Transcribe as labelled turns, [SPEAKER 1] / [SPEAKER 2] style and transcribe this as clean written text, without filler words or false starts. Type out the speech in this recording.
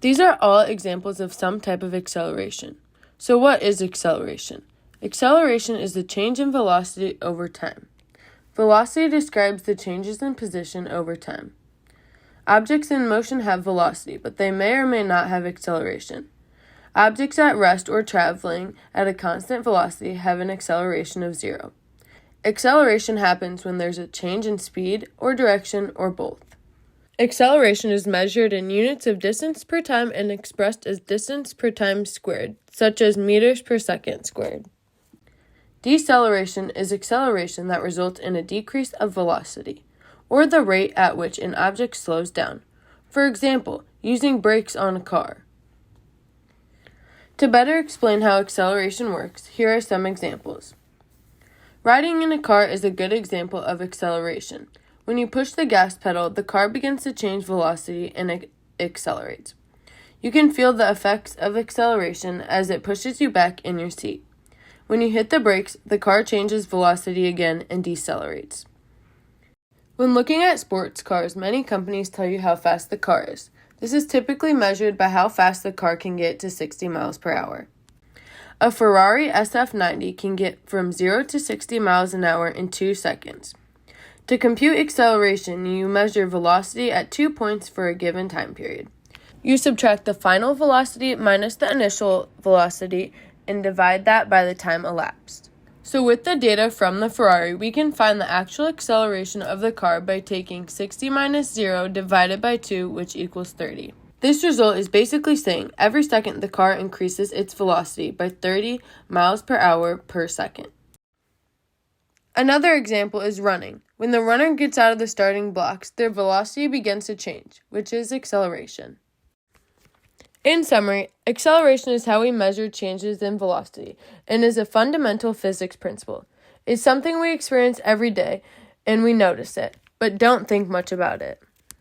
[SPEAKER 1] These are all examples of some type of acceleration. So what is acceleration? Acceleration is the change in velocity over time. Velocity describes the changes in position over time. Objects in motion have velocity, but they may or may not have acceleration. Objects at rest or traveling at a constant velocity have an acceleration of 0. Acceleration happens when there's a change in speed or direction or both. Acceleration is measured in units of distance per time and expressed as distance per time squared, such as meters per second squared. Deceleration is acceleration that results in a decrease of velocity, or the rate at which an object slows down. For example, using brakes on a car. To better explain how acceleration works, here are some examples. Riding in a car is a good example of acceleration. When you push the gas pedal, the car begins to change velocity and it accelerates. You can feel the effects of acceleration as it pushes you back in your seat. When you hit the brakes, the car changes velocity again and decelerates. When looking at sports cars, many companies tell you how fast the car is. This is typically measured by how fast the car can get to 60 miles per hour. A Ferrari SF90 can get from 0 to 60 miles an hour in 2 seconds. To compute acceleration, you measure velocity at 2 points for a given time period. You subtract the final velocity minus the initial velocity and divide that by the time elapsed. So with the data from the Ferrari, we can find the actual acceleration of the car by taking 60 minus 0 divided by 2, which equals 30. This result is basically saying every second the car increases its velocity by 30 miles per hour per second. Another example is running. When the runner gets out of the starting blocks, their velocity begins to change, which is acceleration. In summary, acceleration is how we measure changes in velocity and is a fundamental physics principle. It's something we experience every day and we notice it, but don't think much about it.